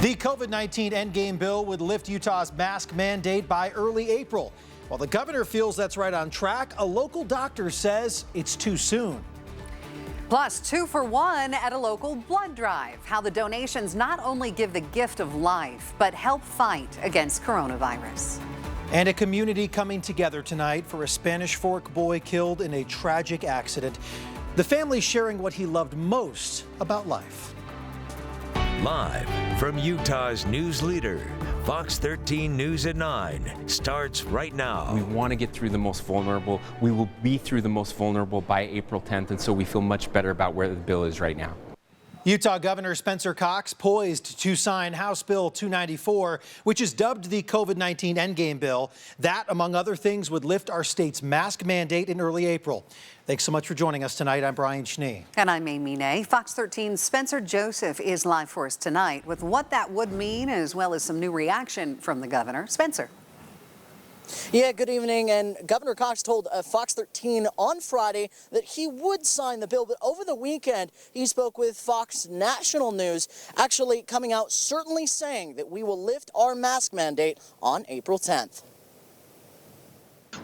The COVID-19 endgame bill would lift Utah's mask mandate by early April. While the governor feels that's right on track, a local doctor says it's too soon. Plus, 2 for 1 at a local blood drive. How the donations not only give the gift of life, but help fight against coronavirus. And a community coming together tonight for a Spanish Fork boy killed in a tragic accident. The family sharing what he loved most about life. Live from Utah's news leader, Fox 13 News at 9 starts right now. We want to get through the most vulnerable. We will be through the most vulnerable by April 10th, and so we feel much better about where the bill is right now. Utah Governor Spencer Cox poised to sign House Bill 294, which is dubbed the COVID-19 endgame bill. That, among other things, would lift our state's mask mandate in early April. Thanks so much for joining us tonight. I'm Brian Schnee. And I'm Amy Nay. Fox 13's Spencer Joseph is live for us tonight with what that would mean, as well as some new reaction from the governor. Spencer. Yeah, good evening. And Governor Cox told Fox 13 on Friday that he would sign the bill. But over the weekend, he spoke with Fox National News, actually coming out certainly saying that we will lift our mask mandate on April 10th.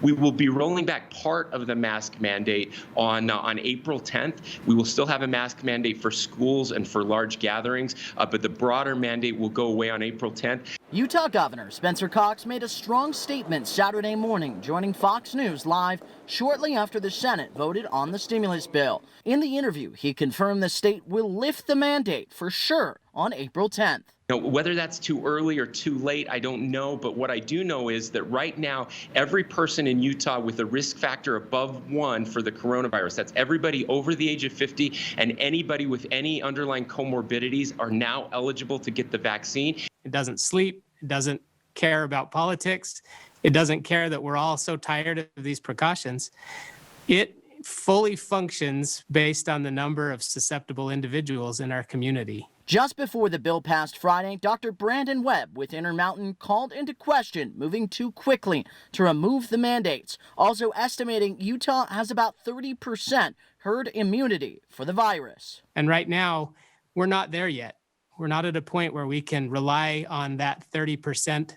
We will be rolling back part of the mask mandate on April 10th. We will still have a mask mandate for schools and for large gatherings, but the broader mandate will go away on April 10th. Utah Governor Spencer Cox made a strong statement Saturday morning, joining Fox News Live shortly after the Senate voted on the stimulus bill. In the interview, he confirmed the state will lift the mandate for sure on April 10th. Whether that's too early or too late, I don't know. But what I do know is that right now, every person in Utah with a risk factor above 1 for the coronavirus, that's everybody over the age of 50 and anybody with any underlying comorbidities, are now eligible to get the vaccine. It doesn't sleep. It doesn't care about politics. It doesn't care that we're all so tired of these precautions. It fully functions based on the number of susceptible individuals in our community. Just before the bill passed Friday, Dr. Brandon Webb with Intermountain called into question moving too quickly to remove the mandates, also estimating Utah has about 30% herd immunity for the virus. And right now, we're not there yet. We're not at a point where we can rely on that 30%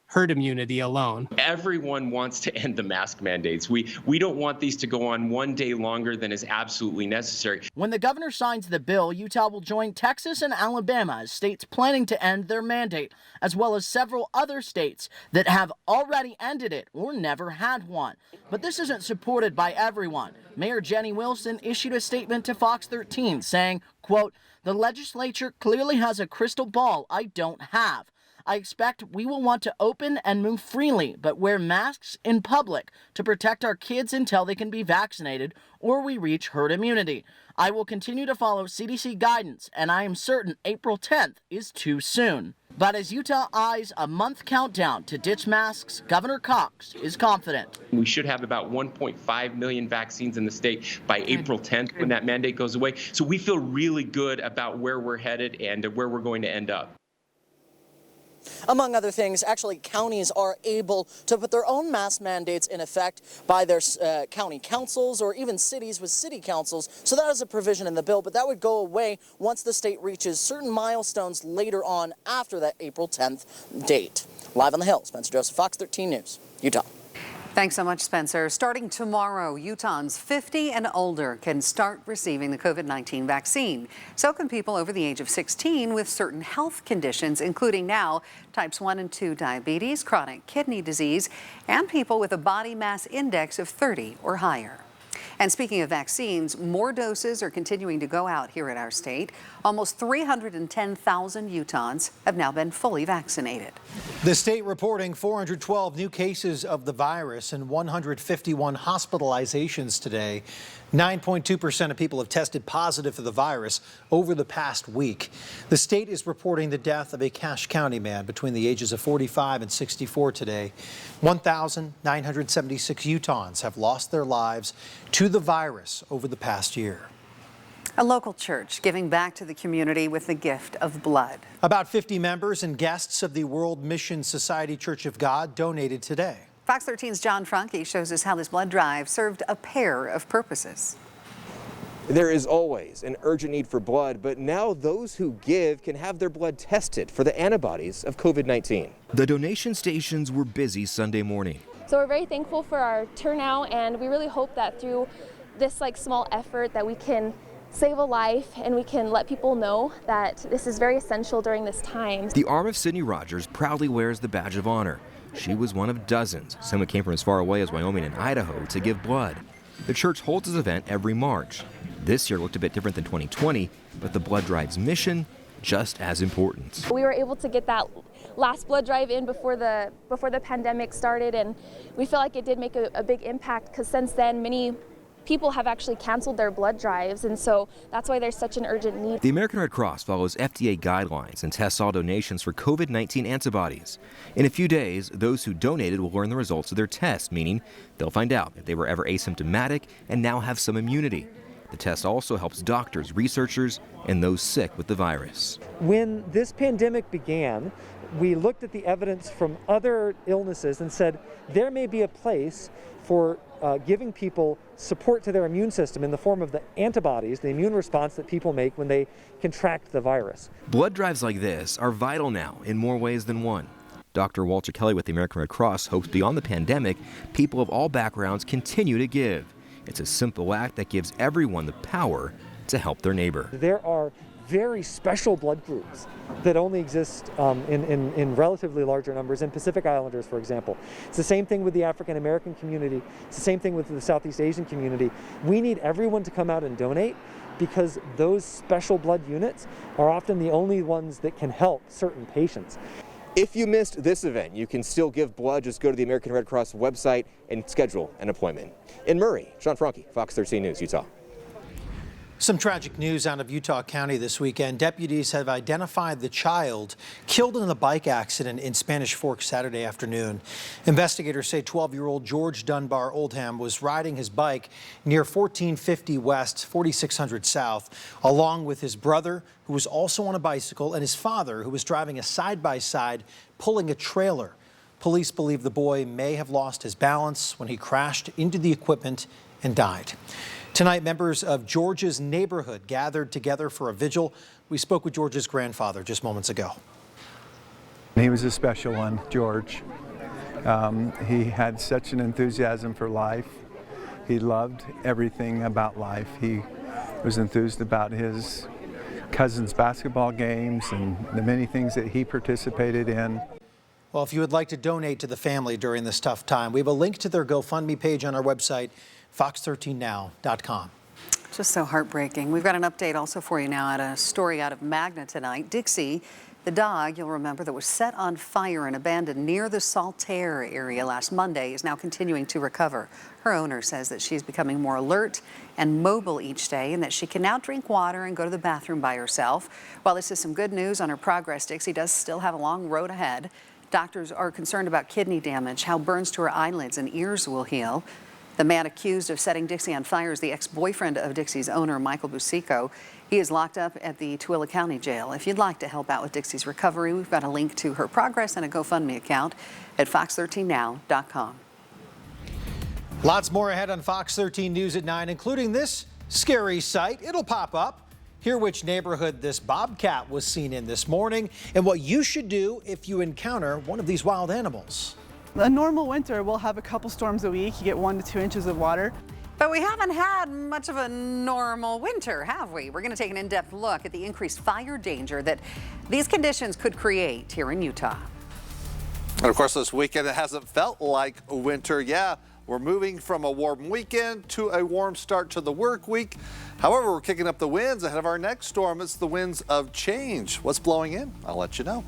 herd immunity alone. Everyone wants to end the mask mandates. We don't want these to go on one day longer than is absolutely necessary. When the governor signs the bill, Utah will join Texas and Alabama as states planning to end their mandate, as well as several other states that have already ended it or never had one. But this isn't supported by everyone. Mayor Jenny Wilson issued a statement to Fox 13 saying, quote, "The legislature clearly has a crystal ball I don't have. I expect we will want to open and move freely, but wear masks in public to protect our kids until they can be vaccinated or we reach herd immunity. I will continue to follow CDC guidance, and I am certain April 10th is too soon." But as Utah eyes a month countdown to ditch masks, Governor Cox is confident. We should have about 1.5 million vaccines in the state by April 10th when that mandate goes away. So we feel really good about where we're headed and where we're going to end up. Among other things, actually, counties are able to put their own mask mandates in effect by their county councils or even cities with city councils. So that is a provision in the bill, but that would go away once the state reaches certain milestones later on after that April 10th date. Live on the Hill, Spencer Joseph, Fox 13 News, Utah. Thanks so much, Spencer. Starting tomorrow, Utahns 50 and older can start receiving the COVID-19 vaccine. So can people over the age of 16 with certain health conditions, including now types 1 and 2 diabetes, chronic kidney disease, and people with a body mass index of 30 or higher. And speaking of vaccines, more doses are continuing to go out here at our state. Almost 310,000 Utahns have now been fully vaccinated. The state reporting 412 new cases of the virus and 151 hospitalizations today. 9.2% of people have tested positive for the virus over the past week. The state is reporting the death of a Cache County man between the ages of 45 and 64 today. 1,976 Utahns have lost their lives to the virus over the past year. A local church giving back to the community with the gift of blood. About 50 members and guests of the World Mission Society Church of God donated today. Fox 13's John Franke shows us how this blood drive served a pair of purposes. There is always an urgent need for blood, but now those who give can have their blood tested for the antibodies of COVID-19. The donation stations were busy Sunday morning. So we're very thankful for our turnout, and we really hope that through this small effort that we can save a life and we can let people know that this is very essential during this time. The arm of Sydney Rogers proudly wears the badge of honor. She was one of dozens. Someone came from as far away as Wyoming and Idaho to give blood. The church holds this event every March. This year looked a bit different than 2020, but the blood drive's mission just as important. We were able to get that last blood drive in before the pandemic started, and we feel like it did make a big impact, because since then many people have actually canceled their blood drives, and so that's why there's such an urgent need. The American Red Cross follows FDA guidelines and tests all donations for COVID-19 antibodies. In a few days, those who donated will learn the results of their test, meaning they'll find out if they were ever asymptomatic and now have some immunity. The test also helps doctors, researchers, and those sick with the virus. When this pandemic began, we looked at the evidence from other illnesses and said there may be a place for giving people support to their immune system in the form of the antibodies, the immune response that people make when they contract the virus. Blood drives like this are vital now in more ways than one. Dr. Walter Kelly with the American Red Cross hopes beyond the pandemic, people of all backgrounds continue to give. It's a simple act that gives everyone the power to help their neighbor. There are very special blood groups that only exist in relatively larger numbers in Pacific Islanders, for example. It's the same thing with the African American community. It's the same thing with the Southeast Asian community. We need everyone to come out and donate, because those special blood units are often the only ones that can help certain patients. If you missed this event, you can still give blood. Just go to the American Red Cross website and schedule an appointment. In Murray, Sean Franke, Fox 13 News, Utah. Some tragic news out of Utah County this weekend. Deputies have identified the child killed in a bike accident in Spanish Fork Saturday afternoon. Investigators say 12-year-old George Dunbar Oldham was riding his bike near 1450 West, 4600 South, along with his brother, who was also on a bicycle, and his father, who was driving a side-by-side pulling a trailer. Police believe the boy may have lost his balance when he crashed into the equipment and died. Tonight, members of George's neighborhood gathered together for a vigil. We spoke with George's grandfather just moments ago. He was a special one, George. He had such an enthusiasm for life. He loved everything about life. He was enthused about his cousins' basketball games and the many things that he participated in. Well, if you would like to donate to the family during this tough time, we have a link to their GoFundMe page on our website, fox13now.com. Just so heartbreaking. We've got an update also for you now at a story out of Magna tonight. Dixie, the dog, you'll remember, that was set on fire and abandoned near the Saltaire area last Monday, is now continuing to recover. Her owner says that she's becoming more alert and mobile each day, and that she can now drink water and go to the bathroom by herself. While this is some good news on her progress, Dixie does still have a long road ahead. Doctors are concerned about kidney damage, how burns to her eyelids and ears will heal. The man accused of setting Dixie on fire is the ex-boyfriend of Dixie's owner, Michael Busico. He is locked up at the Tooele County Jail. If you'd like to help out with Dixie's recovery, we've got a link to her progress and a GoFundMe account at fox13now.com. Lots more ahead on Fox 13 News at 9, including this scary sight. It'll pop up. Hear which neighborhood this bobcat was seen in this morning and what you should do if you encounter one of these wild animals. A normal winter, we'll have a couple storms a week. You get 1 to 2 inches of water. But we haven't had much of a normal winter, have we? We're going to take an in-depth look at the increased fire danger that these conditions could create here in Utah. And of course, this weekend, it hasn't felt like winter. Yeah, we're moving from a warm weekend to a warm start to the work week. However, we're kicking up the winds ahead of our next storm. It's the winds of change. What's blowing in? I'll let you know.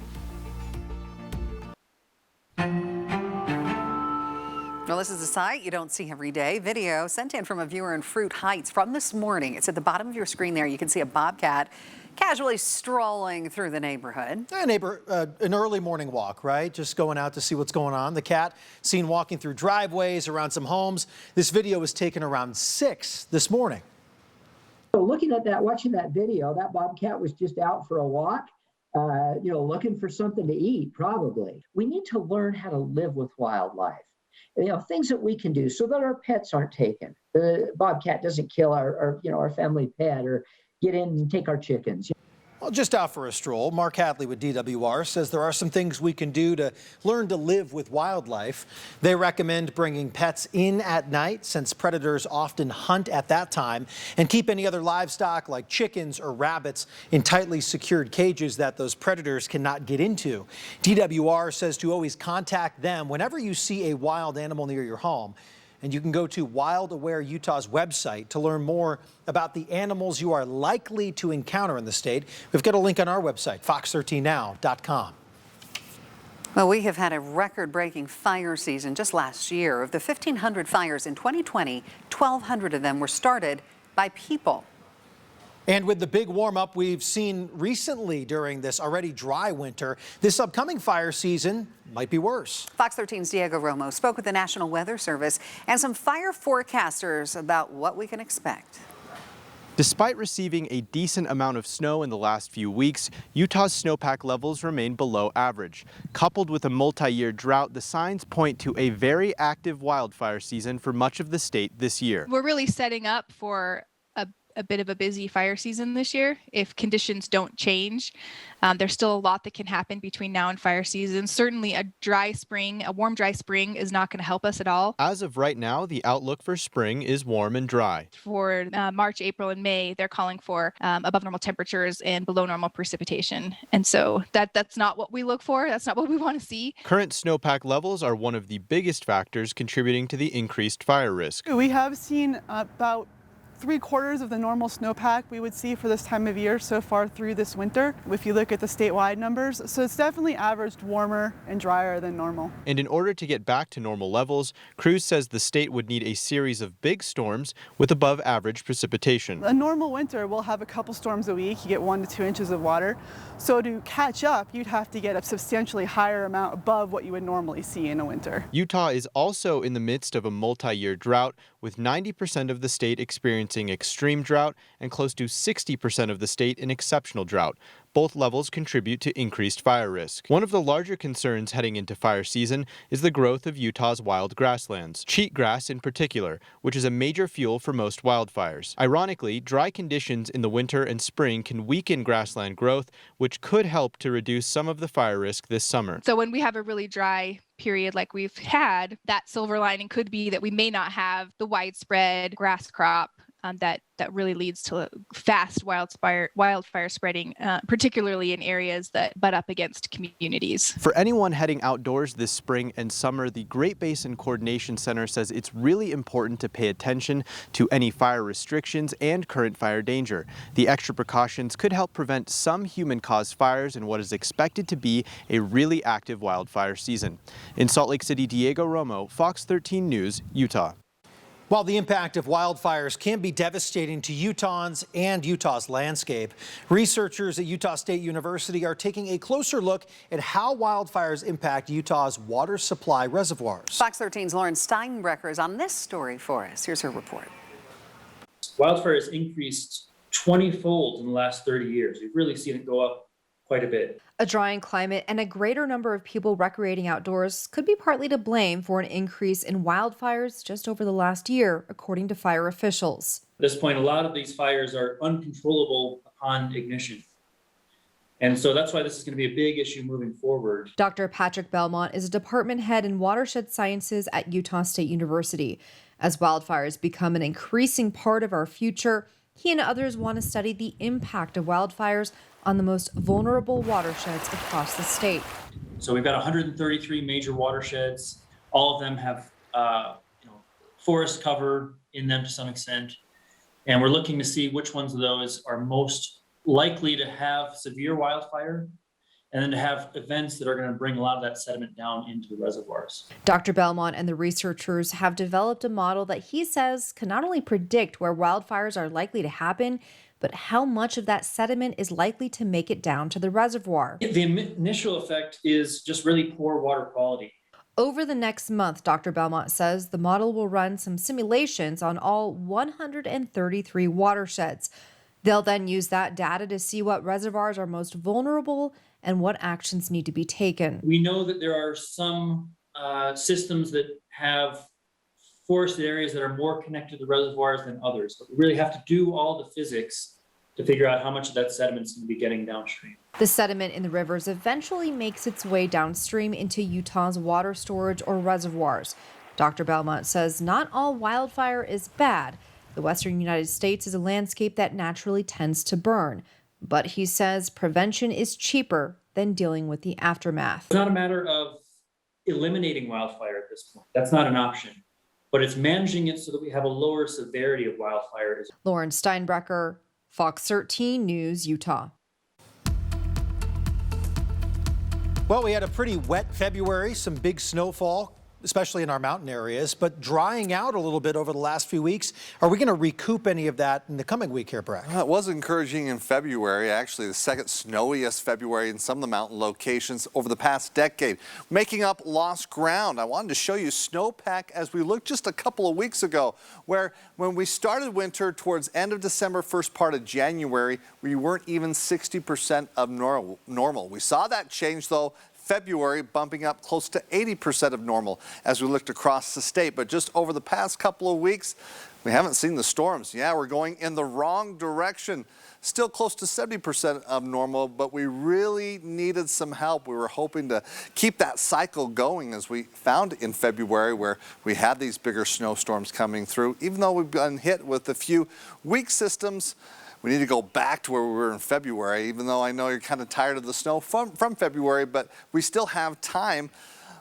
Well, this is a sight you don't see every day. Video sent in from a viewer in Fruit Heights from this morning. It's at the bottom of your screen there. You can see a bobcat casually strolling through the neighborhood. An early morning walk, right? Just going out to see what's going on. The cat seen walking through driveways around some homes. This video was taken around 6 this morning. So looking at that, watching that video, that bobcat was just out for a walk, looking for something to eat, probably. We need to learn how to live with wildlife. things that we can do so that our pets aren't taken. The bobcat doesn't kill our family pet or get in and take our chickens. Well, just out for a stroll, Mark Hadley with DWR says there are some things we can do to learn to live with wildlife. They recommend bringing pets in at night since predators often hunt at that time, and keep any other livestock like chickens or rabbits in tightly secured cages that those predators cannot get into. DWR says to always contact them whenever you see a wild animal near your home. And you can go to Wild Aware Utah's website to learn more about the animals you are likely to encounter in the state. We've got a link on our website, fox13now.com. Well, we have had a record-breaking fire season just last year. Of the 1,500 fires in 2020, 1,200 of them were started by people. And with the big warm-up we've seen recently during this already dry winter, this upcoming fire season might be worse. Fox 13's Diego Romo spoke with the National Weather Service and some fire forecasters about what we can expect. Despite receiving a decent amount of snow in the last few weeks, Utah's snowpack levels remain below average. Coupled with a multi-year drought, the signs point to a very active wildfire season for much of the state this year. We're really setting up for a bit of a busy fire season this year if conditions don't change. There's still a lot that can happen between now and fire season. Certainly a warm, dry spring is not going to help us at all. As of right now, the outlook for spring is warm and dry. For March, April, and May, they're calling for above normal temperatures and below normal precipitation. And so that's not what we look for. That's not what we want to see. Current snowpack levels are one of the biggest factors contributing to the increased fire risk. We have seen about 3/4 of the normal snowpack we would see for this time of year so far through this winter, if you look at the statewide numbers. So it's definitely averaged warmer and drier than normal. And in order to get back to normal levels, Cruz says the state would need a series of big storms with above average precipitation. A normal winter, we'll have a couple storms a week. You get 1 to 2 inches of water. So to catch up, you'd have to get a substantially higher amount above what you would normally see in a winter. Utah is also in the midst of a multi-year drought, with 90% of the state experiencing extreme drought and close to 60% of the state in exceptional drought. Both levels contribute to increased fire risk. One of the larger concerns heading into fire season is the growth of Utah's wild grasslands, cheatgrass in particular, which is a major fuel for most wildfires. Ironically, dry conditions in the winter and spring can weaken grassland growth, which could help to reduce some of the fire risk this summer. So when we have a really dry period like we've had, that silver lining could be that we may not have the widespread grass crop that really leads to fast wildfire spreading, particularly in areas that butt up against communities. For anyone heading outdoors this spring and summer, the Great Basin Coordination Center says it's really important to pay attention to any fire restrictions and current fire danger. The extra precautions could help prevent some human-caused fires in what is expected to be a really active wildfire season. In Salt Lake City, Diego Romo, Fox 13 News, Utah. While the impact of wildfires can be devastating to Utahns and Utah's landscape, researchers at Utah State University are taking a closer look at how wildfires impact Utah's water supply reservoirs. Fox 13's Lauren Steinbrecher is on this story for us. Here's her report. Wildfires increased 20-fold in the last 30 years. We've really seen it go up quite a bit. A drying climate and a greater number of people recreating outdoors could be partly to blame for an increase in wildfires just over the last year, according to fire officials. At this point, a lot of these fires are uncontrollable upon ignition. And so that's why this is going to be a big issue moving forward. Dr. Patrick Belmont is a department head in watershed sciences at Utah State University. As wildfires become an increasing part of our future, he and others want to study the impact of wildfires on the most vulnerable watersheds across the state. So we've got 133 major watersheds. All of them have forest cover in them to some extent. And we're looking to see which ones of those are most likely to have severe wildfire and then to have events that are going to bring a lot of that sediment down into the reservoirs. Dr. Belmont and the researchers have developed a model that he says can not only predict where wildfires are likely to happen, but how much of that sediment is likely to make it down to the reservoir. The initial effect is just really poor water quality. Over the next month, Dr. Belmont says the model will run some simulations on all 133 watersheds. They'll then use that data to see what reservoirs are most vulnerable and what actions need to be taken. We know that there are some systems that have forested areas that are more connected to the reservoirs than others. But we really have to do all the physics to figure out how much of that sediment is going to be getting downstream. The sediment in the rivers eventually makes its way downstream into Utah's water storage or reservoirs. Dr. Belmont says not all wildfire is bad. The western United States is a landscape that naturally tends to burn. But he says prevention is cheaper than dealing with the aftermath. It's not a matter of eliminating wildfire at this point. That's not an option. But it's managing it so that we have a lower severity of wildfire. Lauren Steinbrecher, Fox 13 News, Utah. Well, we had a pretty wet February, some big snowfall, especially in our mountain areas, but drying out a little bit over the last few weeks. Are we going to recoup any of that in the coming week here, Brack? Well, it was encouraging in February, actually the second snowiest February in some of the mountain locations over the past decade, making up lost ground. I wanted to show you snowpack as we looked just a couple of weeks ago, where when we started winter towards end of December, first part of January, we weren't even 60% of normal. We saw that change though February, bumping up close to 80% of normal as we looked across the state. But just over the past couple of weeks, we haven't seen the storms. Yeah, we're going in the wrong direction. Still close to 70% of normal, but we really needed some help. We were hoping to keep that cycle going as we found in February, where we had these bigger snowstorms coming through. Even though we've been hit with a few weak systems, we need to go back to where we were in February, even though I know you're kind of tired of the snow from February, but we still have time,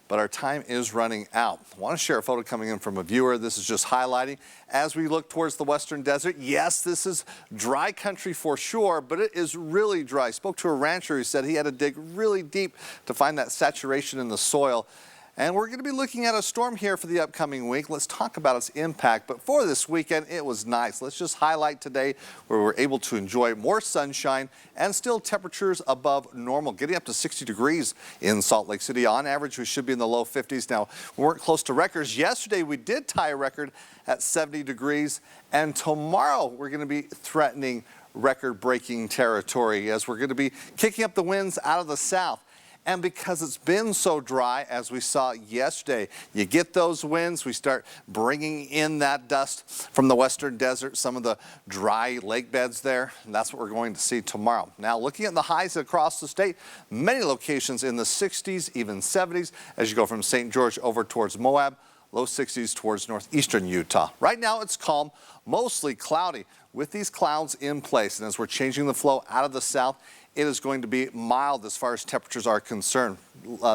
but our time is running out. I want to share a photo coming in from a viewer. This is just highlighting as we look towards the western desert. Yes, this is dry country for sure, but it is really dry. I spoke to a rancher who said he had to dig really deep to find that saturation in the soil. And we're going to be looking at a storm here for the upcoming week. Let's talk about its impact. But for this weekend, it was nice. Let's just highlight today where we're able to enjoy more sunshine and still temperatures above normal, getting up to 60 degrees in Salt Lake City. On average, we should be in the low 50s. Now, we weren't close to records. Yesterday, we did tie a record at 70 degrees. And tomorrow, we're going to be threatening record-breaking territory as we're going to be kicking up the winds out of the south. And because it's been so dry, as we saw yesterday, you get those winds, we start bringing in that dust from the western desert, some of the dry lake beds there, and that's what we're going to see tomorrow. Now, looking at the highs across the state, many locations in the 60s, even 70s, as you go from St. George over towards Moab, low 60s towards northeastern Utah. Right now, it's calm, mostly cloudy with these clouds in place, and as we're changing the flow out of the south, it is going to be mild as far as temperatures are concerned.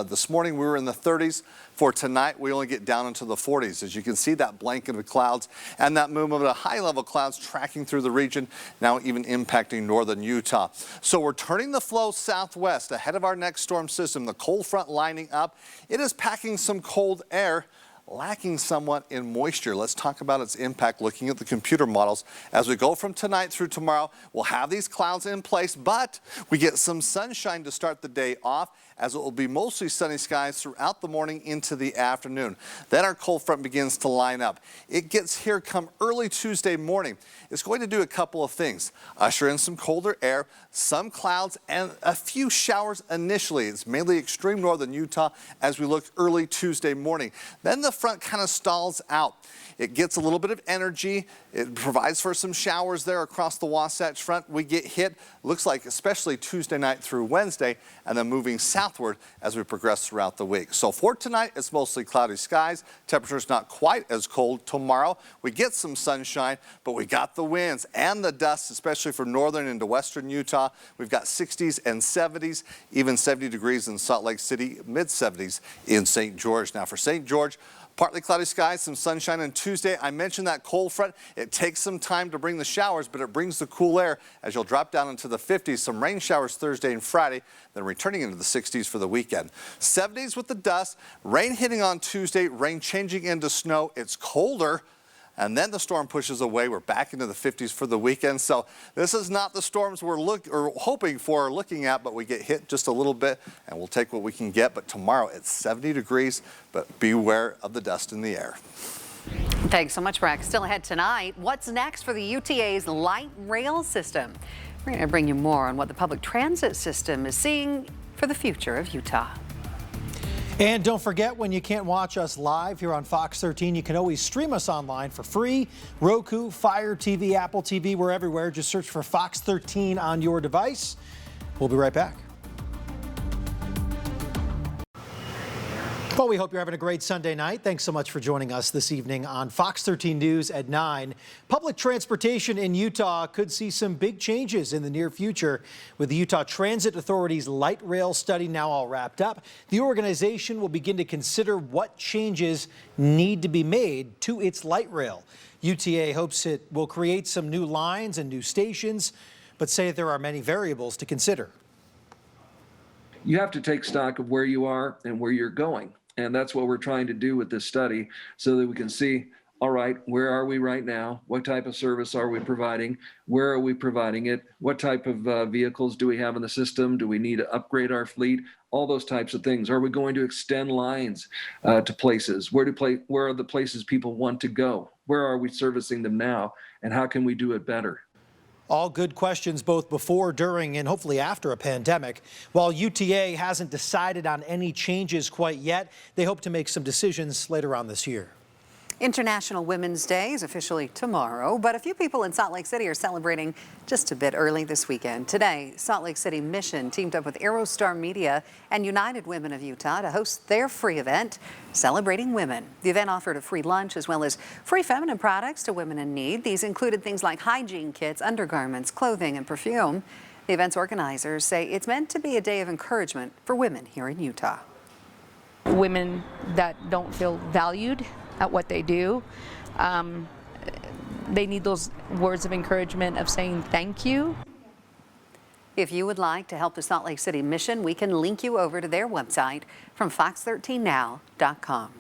This morning we were in the 30s. For tonight, we only get down into the 40s. As you can see, that blanket of clouds and that movement of high-level clouds tracking through the region, now even impacting northern Utah. So we're turning the flow southwest ahead of our next storm system. The cold front lining up. It is packing some cold air, lacking somewhat in moisture. Let's talk about its impact looking at the computer models. As we go from tonight through tomorrow, we'll have these clouds in place, but we get some sunshine to start the day off, as it will be mostly sunny skies throughout the morning into the afternoon. Then our cold front begins to line up. It gets here come early Tuesday morning. It's going to do a couple of things. Usher in some colder air, some clouds, and a few showers initially. It's mainly extreme northern Utah as we look early Tuesday morning. Then the front kind of stalls out. It gets a little bit of energy. It provides for some showers there across the Wasatch Front. We get hit, looks like especially Tuesday night through Wednesday, and then moving southward as we progress throughout the week. So for tonight, it's mostly cloudy skies. Temperatures not quite as cold. Tomorrow, we get some sunshine, but we got the winds and the dust, especially for northern into western Utah. We've got 60s and 70s, even 70 degrees in Salt Lake City, mid-70s in St. George. Now for St. George, partly cloudy skies, some sunshine on Tuesday. I mentioned that cold front. It takes some time to bring the showers, but it brings the cool air as you'll drop down into the 50s. Some rain showers Thursday and Friday, then returning into the 60s for the weekend. 70s with the dust, rain hitting on Tuesday, rain changing into snow. It's colder. And then the storm pushes away. We're back into the 50s for the weekend. So this is not the storms we're hoping for or looking at, but we get hit just a little bit, and we'll take what we can get. But tomorrow it's 70 degrees, but beware of the dust in the air. Thanks so much, Brack. Still ahead tonight, what's next for the UTA's light rail system? We're going to bring you more on what the public transit system is seeing for the future of Utah. And don't forget, when you can't watch us live here on Fox 13, you can always stream us online for free. Roku, Fire TV, Apple TV, we're everywhere. Just search for Fox 13 on your device. We'll be right back. Well, we hope you're having a great Sunday night. Thanks so much for joining us this evening on Fox 13 News at 9. Public transportation in Utah could see some big changes in the near future. With the Utah Transit Authority's light rail study now all wrapped up, the organization will begin to consider what changes need to be made to its light rail. UTA hopes it will create some new lines and new stations, but say there are many variables to consider. You have to take stock of where you are and where you're going. And that's what we're trying to do with this study, so that we can see, all right, where are we right now? What type of service are we providing? Where are we providing it? What type of vehicles do we have in the system? Do we need to upgrade our fleet? All those types of things. Are we going to extend lines to places? Where are the places people want to go? Where are we servicing them now? And how can we do it better? All good questions both before, during, and hopefully after a pandemic. While UTA hasn't decided on any changes quite yet, they hope to make some decisions later on this year. International Women's Day is officially tomorrow, but a few people in Salt Lake City are celebrating just a bit early this weekend. Today, Salt Lake City Mission teamed up with Aerostar Media and United Women of Utah to host their free event, Celebrating Women. The event offered a free lunch as well as free feminine products to women in need. These included things like hygiene kits, undergarments, clothing, and perfume. The event's organizers say it's meant to be a day of encouragement for women here in Utah. Women that don't feel valued at what they do. They need those words of encouragement of saying thank you. If you would like to help the Salt Lake City Mission, we can link you over to their website from fox13now.com.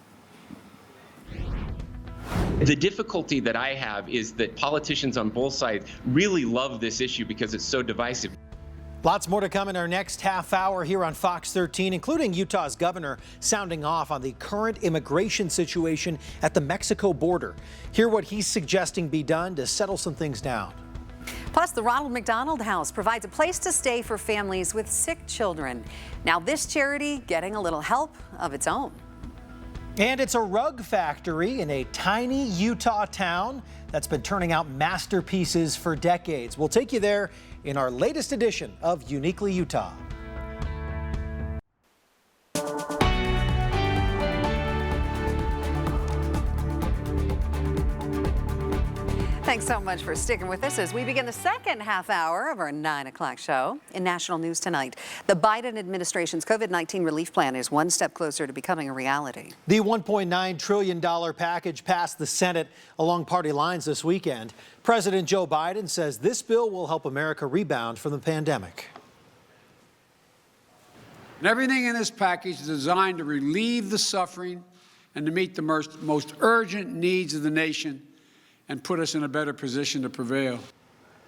The difficulty that I have is that politicians on both sides really love this issue because it's so divisive. Lots more to come in our next half hour here on Fox 13, including Utah's governor sounding off on the current immigration situation at the Mexico border. Hear what he's suggesting be done to settle some things down. Plus, the Ronald McDonald House provides a place to stay for families with sick children. Now, this charity getting a little help of its own. And it's a rug factory in a tiny Utah town that's been turning out masterpieces for decades. We'll take you there in our latest edition of Uniquely Utah. Thanks so much for sticking with us as we begin the second half hour of our 9 o'clock show. In national news tonight, the Biden administration's COVID-19 relief plan is one step closer to becoming a reality. The $1.9 trillion package passed the Senate along party lines this weekend. President Joe Biden says this bill will help America rebound from the pandemic. And everything in this package is designed to relieve the suffering and to meet the most urgent needs of the nation and put us in a better position to prevail.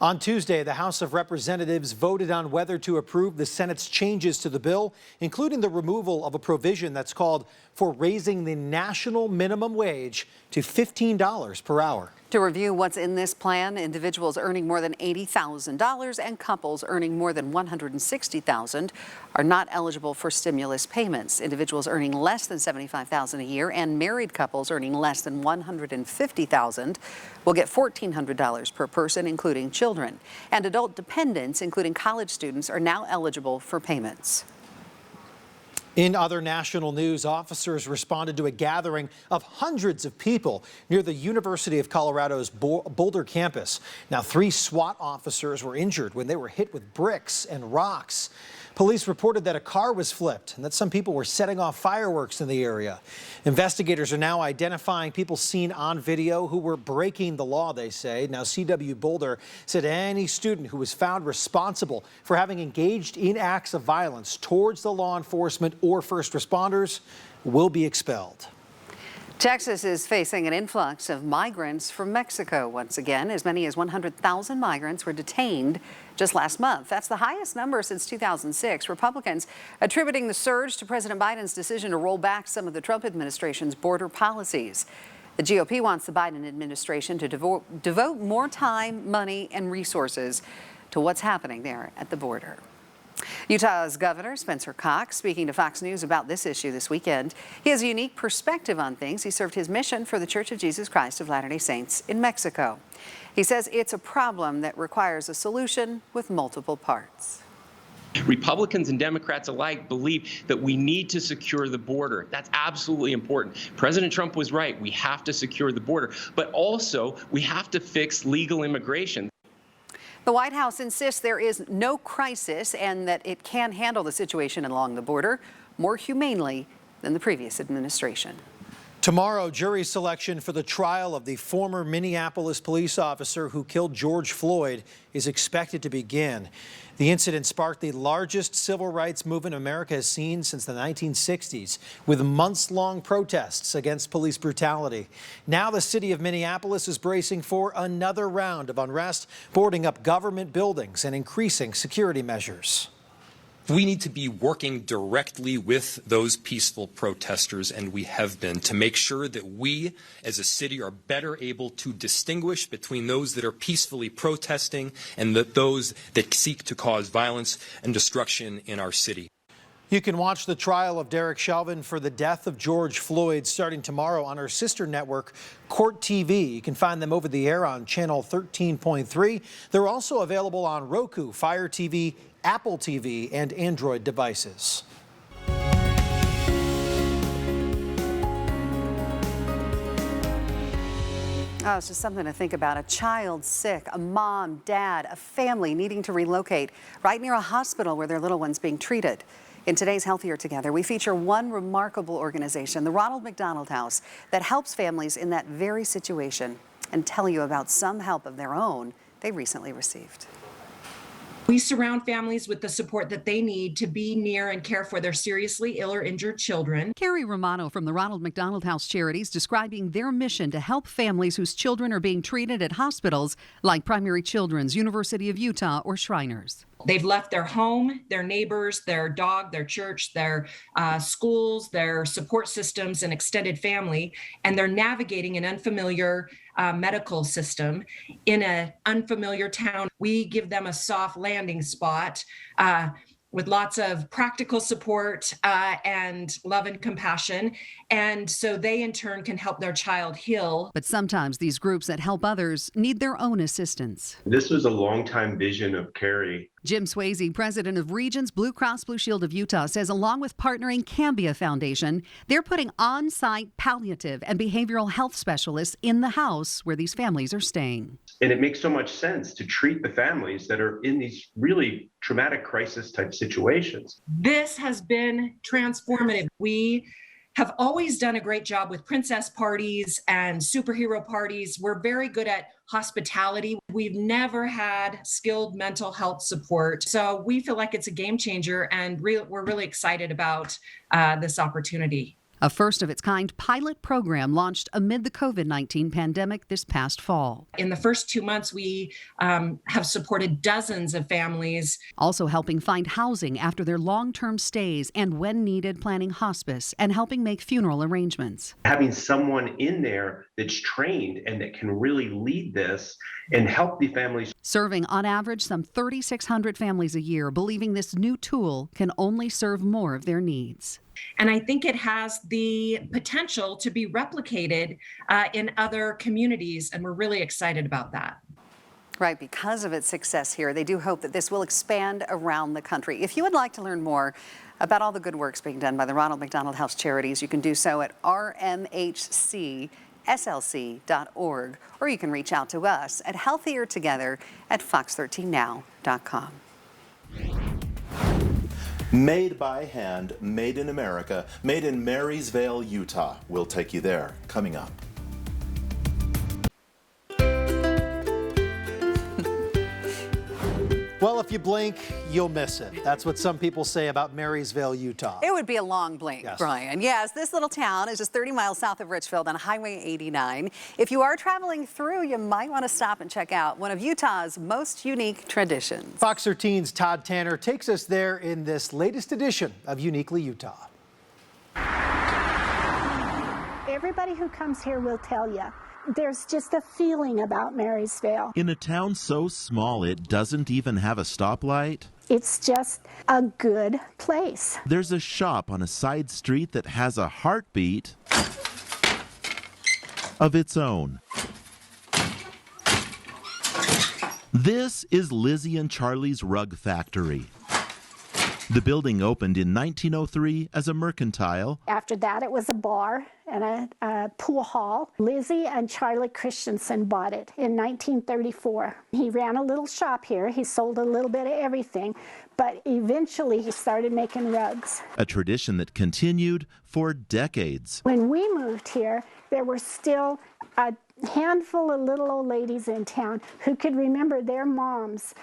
On Tuesday, the House of Representatives voted on whether to approve the Senate's changes to the bill, including the removal of a provision that's called for raising the national minimum wage to $15 per hour. To review what's in this plan, individuals earning more than $80,000 and couples earning more than $160,000 are not eligible for stimulus payments. Individuals earning less than $75,000 a year and married couples earning less than $150,000 will get $1,400 per person, including children. And adult dependents, including college students, are now eligible for payments. In other national news, officers responded to a gathering of hundreds of people near the University of Colorado's Boulder campus. Now, 3 SWAT officers were injured when they were hit with bricks and rocks. Police reported that a car was flipped and that some people were setting off fireworks in the area. Investigators are now identifying people seen on video who were breaking the law, they say. Now, CW Boulder said any student who was found responsible for having engaged in acts of violence towards the law enforcement or first responders will be expelled. Texas is facing an influx of migrants from Mexico once again. As many as 100,000 migrants were detained just last month. That's the highest number since 2006. Republicans attributing the surge to President Biden's decision to roll back some of the Trump administration's border policies. The GOP wants the Biden administration to devote more time, money, and resources to what's happening there at the border. Utah's Governor Spencer Cox speaking to Fox News about this issue this weekend. He has a unique perspective on things. He served his mission for the Church of Jesus Christ of Latter-day Saints in Mexico. He says it's a problem that requires a solution with multiple parts. Republicans and Democrats alike believe that we need to secure the border. That's absolutely important. President Trump was right. We have to secure the border, but also we have to fix legal immigration. The White House insists there is no crisis and that it can handle the situation along the border more humanely than the previous administration. Tomorrow, jury selection for the trial of the former Minneapolis police officer who killed George Floyd is expected to begin. The incident sparked the largest civil rights movement America has seen since the 1960s, with months-long protests against police brutality. Now the city of Minneapolis is bracing for another round of unrest, boarding up government buildings and increasing security measures. We need to be working directly with those peaceful protesters, and we have been, to make sure that we as a city are better able to distinguish between those that are peacefully protesting and those that seek to cause violence and destruction in our city. You can watch the trial of Derek Chauvin for the death of George Floyd starting tomorrow on our sister network, Court TV. You can find them over the air on channel 13.3. They're also available on Roku, Fire TV, Apple TV, and Android devices. Oh, it's just something to think about. A child sick, a mom, dad, a family needing to relocate right near a hospital where their little one's being treated. In today's Healthier Together, we feature one remarkable organization, the Ronald McDonald House, that helps families in that very situation, and tell you about some help of their own they recently received. We surround families with the support that they need to be near and care for their seriously ill or injured children. Carrie Romano from the Ronald McDonald House Charities describing their mission to help families whose children are being treated at hospitals like Primary Children's, University of Utah, or Shriners. They've left their home, their neighbors, their dog, their church, their schools, their support systems and extended family, and they're navigating an unfamiliar medical system in an unfamiliar town. We give them a soft landing spot with lots of practical support and love and compassion. And so they in turn can help their child heal. But sometimes these groups that help others need their own assistance. This was a longtime vision of Carrie. Jim Swayze, president of Regions Blue Cross Blue Shield of Utah, says along with partnering Cambia Foundation, they're putting on-site palliative and behavioral health specialists in the house where these families are staying. And it makes so much sense to treat the families that are in these really traumatic crisis type situations. This has been transformative. We have always done a great job with princess parties and superhero parties. We're very good at hospitality. We've never had skilled mental health support. So we feel like it's a game changer, and we're really excited about this opportunity. A first-of-its-kind pilot program launched amid the COVID-19 pandemic this past fall. In the first 2 months, we have supported dozens of families. Also helping find housing after their long-term stays and, when needed, planning hospice and helping make funeral arrangements. Having someone in there that's trained and that can really lead this and help the families. Serving on average some 3,600 families a year, believing this new tool can only serve more of their needs. And I think it has the potential to be replicated in other communities, and we're really excited about that. Right, because of its success here, they do hope that this will expand around the country. If you would like to learn more about all the good works being done by the Ronald McDonald House Charities, you can do so at rmhcslc.org, or you can reach out to us at healthiertogether@fox13now.com. Made by hand, made in America, made in Marysvale, Utah. We'll take you there, coming up. Well, if you blink, you'll miss it. That's what some people say about Marysville, Utah. It would be a long blink, yes. Brian. Yes, this little town is just 30 miles south of Richfield on Highway 89. If you are traveling through, you might want to stop and check out one of Utah's most unique traditions. Fox 13's Todd Tanner takes us there in this latest edition of Uniquely Utah. Everybody who comes here will tell you, there's just a feeling about Marysville. In a town so small it doesn't even have a stoplight, It's just a good place. There's a shop on a side street that has a heartbeat of its own. This is Lizzie and Charlie's Rug Factory. The building opened in 1903 as a mercantile. After that, it was a bar and a pool hall. Lizzie and Charlie Christensen bought it in 1934. He ran a little shop here. He sold a little bit of everything, but eventually he started making rugs. A tradition that continued for decades. When we moved here, there were still a handful of little old ladies in town who could remember their moms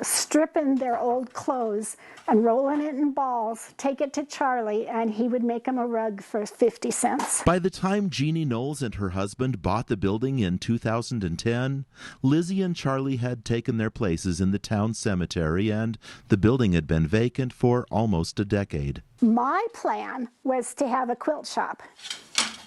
stripping their old clothes and rolling it in balls, take it to Charlie, and he would make them a rug for 50 cents. By the time Jeannie Knowles and her husband bought the building in 2010, Lizzie and Charlie had taken their places in the town cemetery, and the building had been vacant for almost a decade. My plan was to have a quilt shop,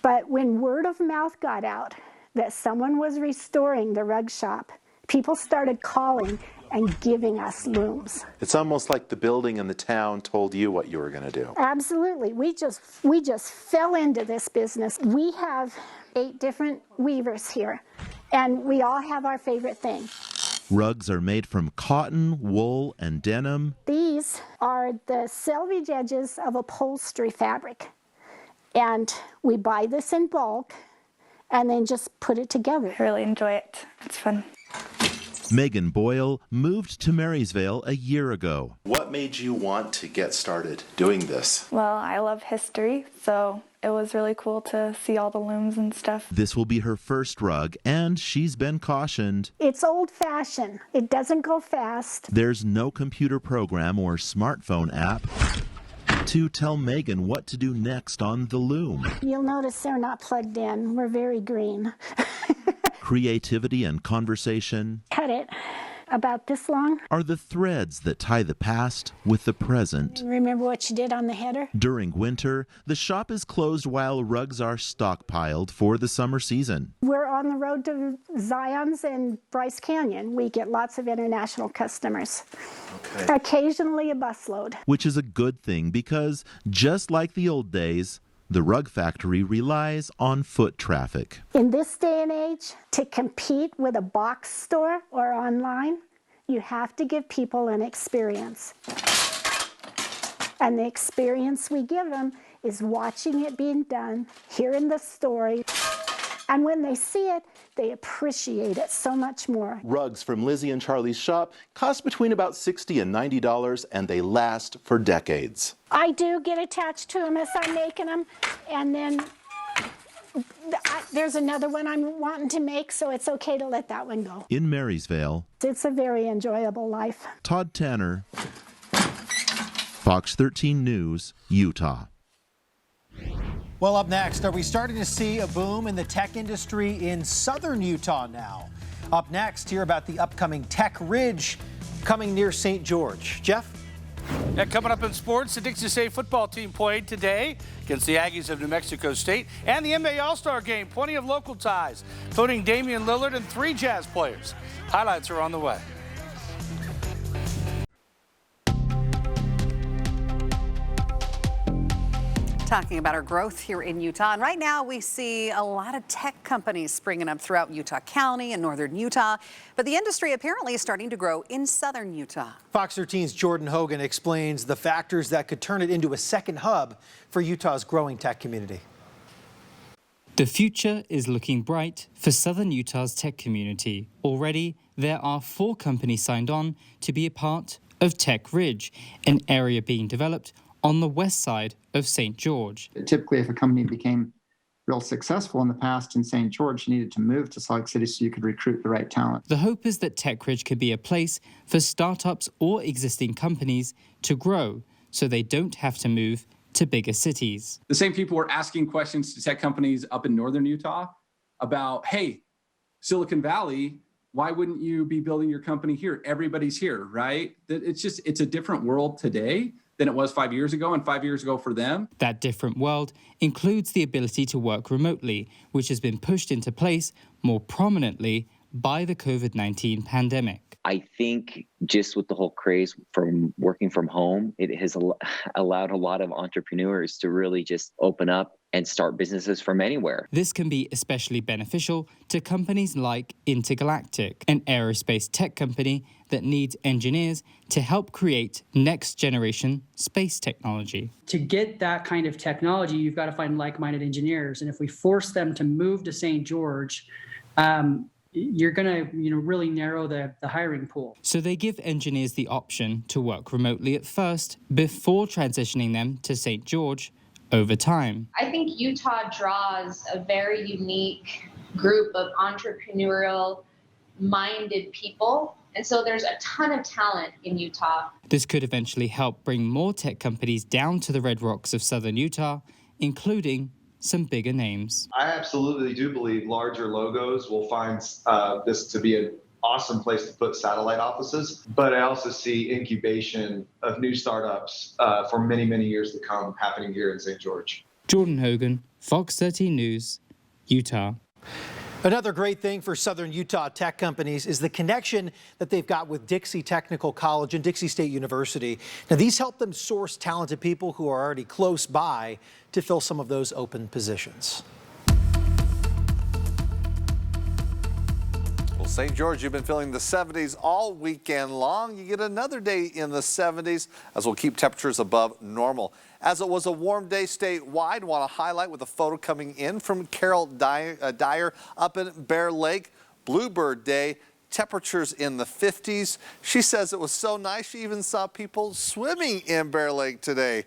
but when word of mouth got out that someone was restoring the rug shop, people started calling and giving us looms. It's almost like the building and the town told you what you were going to do. Absolutely. We just fell into this business. We have 8 different weavers here, and we all have our favorite thing. Rugs are made from cotton, wool, and denim. These are the selvage edges of upholstery fabric, and we buy this in bulk and then just put it together. I really enjoy it. It's fun. Megan Boyle moved to Marysvale a year ago. What made you want to get started doing this? Well, I love history, so it was really cool to see all the looms and stuff. This will be her first rug, and she's been cautioned. It's old-fashioned. It doesn't go fast. There's no computer program or smartphone app to tell Megan what to do next on the loom. You'll notice they're not plugged in. We're very green. Creativity and conversation Cut it about this long. are the threads that tie the past with the present. Remember what you did on the header? During winter, the shop is closed while rugs are stockpiled for the summer season. We're on the road to Zion's and Bryce Canyon. We get lots of international customers. Okay. Occasionally a busload. Which is a good thing because, just like the old days, the rug factory relies on foot traffic. In this day and age, to compete with a box store or online, you have to give people an experience. And the experience we give them is watching it being done, hearing the story. And when they see it, they appreciate it so much more. Rugs from Lizzie and Charlie's shop cost between about $60 and $90, and they last for decades. I do get attached to them as I'm making them, and then there's another one I'm wanting to make, so it's okay to let that one go. In Marysvale, It's a very enjoyable life. Todd Tanner, Fox 13 News, Utah. Well, up next, are we starting to see a boom in the tech industry in southern Utah now? Up next, hear about the upcoming Tech Ridge coming near St. George. Jeff? Yeah, coming up in sports, the Dixie State football team played today against the Aggies of New Mexico State, and the NBA All-Star Game. Plenty of local ties, including Damian Lillard and 3 Jazz players. Highlights are on the way. Talking about our growth here in Utah. And right now we see a lot of tech companies springing up throughout Utah County and northern Utah. But the industry apparently is starting to grow in southern Utah. Fox 13's Jordan Hogan explains the factors that could turn it into a second hub for Utah's growing tech community. The future is looking bright for southern Utah's tech community. Already, there are 4 companies signed on to be a part of Tech Ridge, an area being developed on the west side of St. George. Typically, if a company became real successful in the past in St. George, you needed to move to Salt Lake City so you could recruit the right talent. The hope is that Tech Ridge could be a place for startups or existing companies to grow so they don't have to move to bigger cities. The same people were asking questions to tech companies up in northern Utah about, hey, Silicon Valley, why wouldn't you be building your company here? Everybody's here, right? It's a different world today than it was 5 years ago, and 5 years ago for them. That different world includes the ability to work remotely, which has been pushed into place more prominently by the COVID-19 pandemic. I think just with the whole craze from working from home, it has allowed a lot of entrepreneurs to really just open up and start businesses from anywhere. This can be especially beneficial to companies like Intergalactic, an aerospace tech company that needs engineers to help create next-generation space technology. To get that kind of technology, you've got to find like-minded engineers. And if we force them to move to St. George, you're going to really narrow the hiring pool. So they give engineers the option to work remotely at first before transitioning them to St. George over time. I think Utah draws a very unique group of entrepreneurial-minded people. And so there's a ton of talent in Utah. This could eventually help bring more tech companies down to the Red Rocks of southern Utah, including some bigger names. I absolutely do believe larger logos will find this to be an awesome place to put satellite offices, but I also see incubation of new startups for many, many years to come happening here in St. George. Jordan Hogan, Fox 13 News, Utah. Another great thing for Southern Utah tech companies is the connection that they've got with Dixie Technical College and Dixie State University. Now, these help them source talented people who are already close by to fill some of those open positions. Well, St. George, you've been feeling the 70s all weekend long. You get another day in the 70s as we'll keep temperatures above normal. As it was a warm day statewide, want to highlight with a photo coming in from Carol Dyer up in Bear Lake. Bluebird Day, temperatures in the 50s. She says it was so nice she even saw people swimming in Bear Lake today.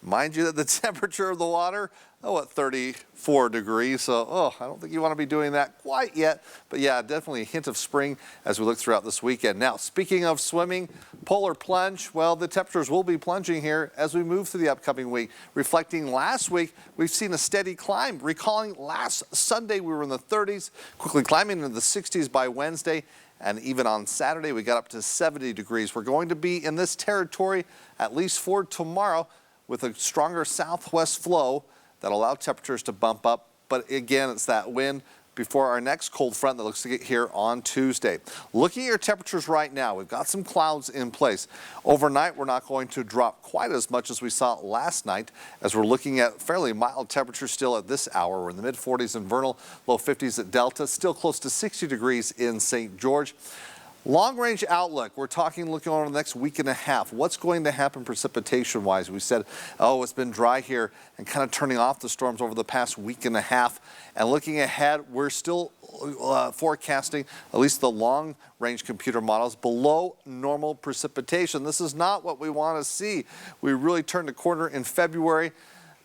Mind you that the temperature of the water, at 34 degrees. So, I don't think you want to be doing that quite yet. But yeah, definitely a hint of spring as we look throughout this weekend. Now, speaking of swimming, polar plunge, well, the temperatures will be plunging here as we move through the upcoming week. Reflecting last week, we've seen a steady climb. Recalling last Sunday, we were in the 30s, quickly climbing into the 60s by Wednesday. And even on Saturday, we got up to 70 degrees. We're going to be in this territory at least for tomorrow with a stronger southwest flow that'll allow temperatures to bump up. But again, it's that wind before our next cold front that looks to get here on Tuesday. Looking at your temperatures right now, we've got some clouds in place. Overnight, we're not going to drop quite as much as we saw last night, as we're looking at fairly mild temperatures still at this hour. We're in the mid-40s in Vernal, low 50s at Delta, still close to 60 degrees in St. George. Long-range outlook, we're looking over the next week and a half. What's going to happen precipitation-wise? We said, it's been dry here and kind of turning off the storms over the past week and a half. And looking ahead, we're still forecasting, at least the long-range computer models, below normal precipitation. This is not what we want to see. We really turned a corner in February.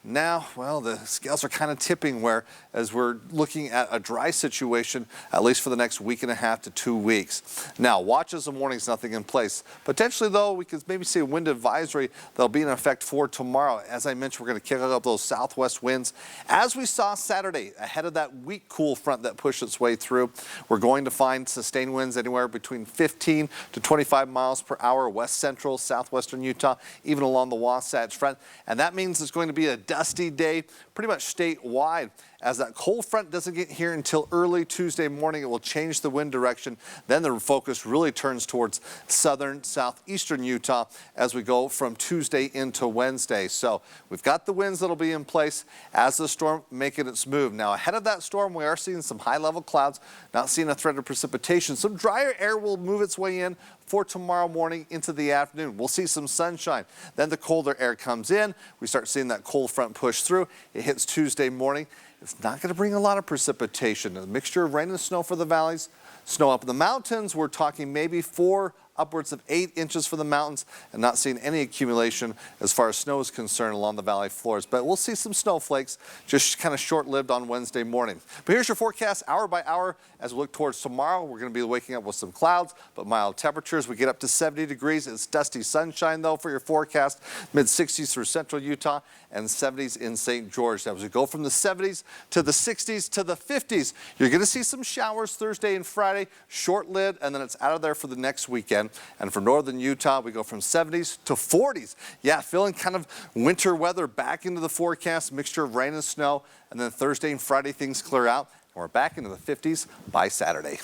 Now, the scales are kind of tipping as we're looking at a dry situation, at least for the next week and a half to 2 weeks. Now, watches and warnings, nothing in place. Potentially, though, we could maybe see a wind advisory that'll be in effect for tomorrow. As I mentioned, we're going to kick up those southwest winds. As we saw Saturday, ahead of that weak cool front that pushed its way through, we're going to find sustained winds anywhere between 15 to 25 miles per hour, west central, southwestern Utah, even along the Wasatch Front. And that means it's going to be a dusty day pretty much statewide. As that cold front doesn't get here until early Tuesday morning, it will change the wind direction. Then the focus really turns towards southern, southeastern Utah as we go from Tuesday into Wednesday. So we've got the winds that'll be in place as the storm making its move. Now, ahead of that storm, we are seeing some high-level clouds, not seeing a threat of precipitation. Some drier air will move its way in for tomorrow morning into the afternoon. We'll see some sunshine. Then the colder air comes in. We start seeing that cold front push through. It hits Tuesday morning. It's not going to bring a lot of precipitation. A mixture of rain and snow for the valleys. Snow up in the mountains, we're talking maybe 4 upwards of 8 inches for the mountains, and not seeing any accumulation as far as snow is concerned along the valley floors. But we'll see some snowflakes, just kind of short-lived on Wednesday morning. But here's your forecast hour by hour as we look towards tomorrow. We're going to be waking up with some clouds, but mild temperatures. We get up to 70 degrees. It's dusty sunshine, though, for your forecast. Mid-60s through central Utah and 70s in St. George. Now, as we go from the 70s to the 60s to the 50s, you're going to see some showers Thursday and Friday, short-lived, and then it's out of there for the next weekend. And for northern Utah, we go from 70s to 40s. Yeah, feeling kind of winter weather back into the forecast, mixture of rain and snow. And then Thursday and Friday, things clear out, and we're back into the 50s by Saturday.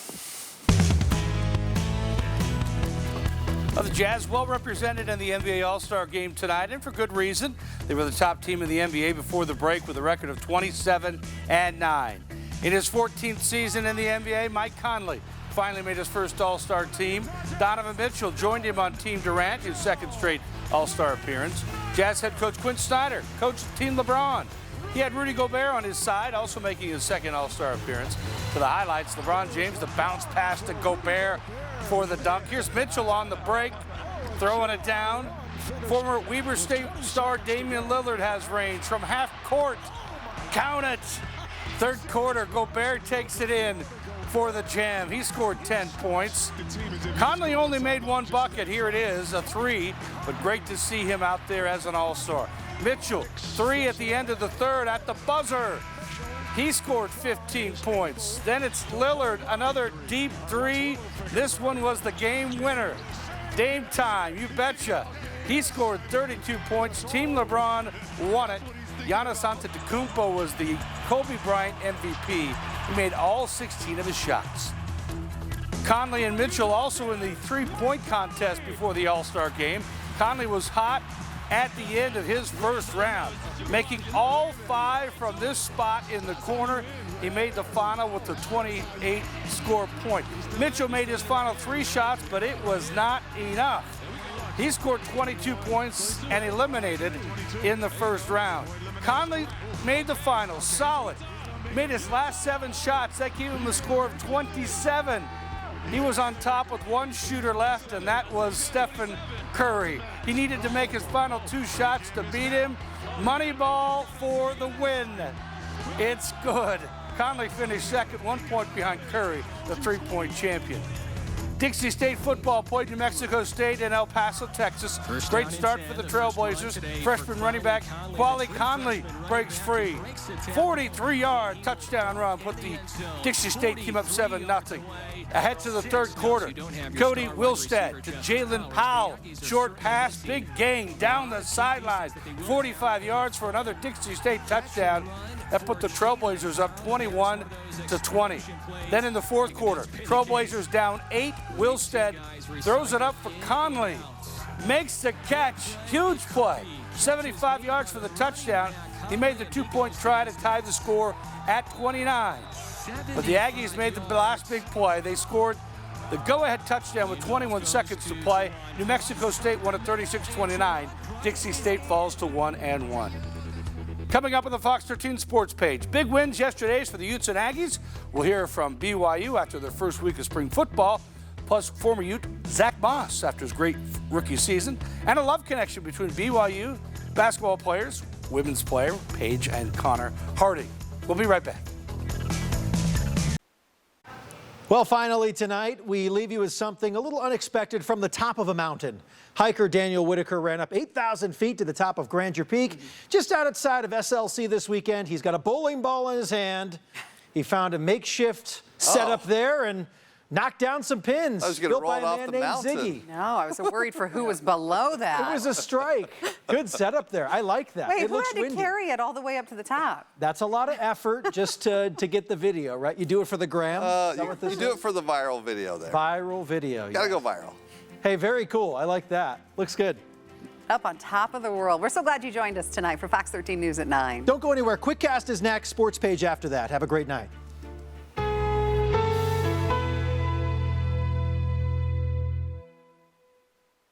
Well, the Jazz well represented in the NBA All-Star game tonight, and for good reason. They were the top team in the NBA before the break with a record of 27-9. In his 14th season in the NBA, Mike Conley finally made his first All-Star team. Donovan Mitchell joined him on Team Durant, his second straight All-Star appearance. Jazz head coach Quinn Snyder coached Team LeBron. He had Rudy Gobert on his side, also making his second All-Star appearance. To the highlights, LeBron James, the bounce pass to Gobert for the dunk. Here's Mitchell on the break, throwing it down. Former Weber State star Damian Lillard has range from half court. Count it. Third quarter, Gobert takes it in for the Jam. He scored 10 points. Conley only made one bucket. Here it is, a three, but great to see him out there as an All-Star. Mitchell, three at the end of the third at the buzzer. He scored 15 points. Then it's Lillard, another deep three. This one was the game winner. Dame time, you betcha. He scored 32 points. Team LeBron won it. Giannis Antetokounmpo was the Kobe Bryant MVP. He made all 16 of his shots. Conley and Mitchell also in the three-point contest before the All-Star game. Conley was hot at the end of his first round, making all 5 from this spot in the corner. He made the final with the 28 score point. Mitchell made his final 3 shots, but it was not enough. He scored 22 points and eliminated in the first round. Conley made the final, solid. Made his last 7 shots. That gave him a score of 27. He was on top with 1 shooter left, and that was Stephen Curry. He needed to make his final 2 shots to beat him. Money ball for the win. It's good. Conley finished second, 1 point behind Curry, the 3-point champion. Dixie State football played New Mexico State and El Paso, Texas. Great start for the Trailblazers. Freshman running back Quali Conley breaks free. 43-yard touchdown run put the Dixie State team up 7-0. Ahead to the third quarter, Cody Wilstead to Jalen Powell. Short pass, big gain down the sideline. 45 yards for another Dixie State touchdown. That put the Trailblazers up 21-20. Then in the fourth quarter, Trailblazers down 8. Wilstead throws it up for Conley. Makes the catch. Huge play. 75 yards for the touchdown. He made the 2-point try to tie the score at 29. But the Aggies made the last big play. They scored the go-ahead touchdown with 21 seconds to play. New Mexico State won at 36-29. Dixie State falls to 1-1. Coming up on the Fox 13 Sports page, big wins yesterday for the Utes and Aggies. We'll hear from BYU after their first week of spring football, plus former Ute Zach Moss after his great rookie season, and a love connection between BYU basketball players, women's player Paige and Connor Harding. We'll be right back. Well, finally tonight, we leave you with something a little unexpected from the top of a mountain. Hiker Daniel Whitaker ran up 8,000 feet to the top of Grandeur Peak, just outside of SLC this weekend. He's got a bowling ball in his hand. He found a makeshift setup there and knocked down some pins. I was going to roll it off the mountain. Ziggy. No, I was worried for who was below that. It was a strike. Good setup there. I like that. Wait, it who looks had to windy. carry it all the way up to the top? That's a lot of effort just to get the video, right? You do it for the gram? Is that what this You do is? it for the viral video there. Viral video. Gotta yes. go viral. Hey, very cool. I like that. Looks good. Up on top of the world. We're so glad you joined us tonight for Fox 13 News at 9. Don't go anywhere. Quickcast is next. Sports page after that. Have a great night.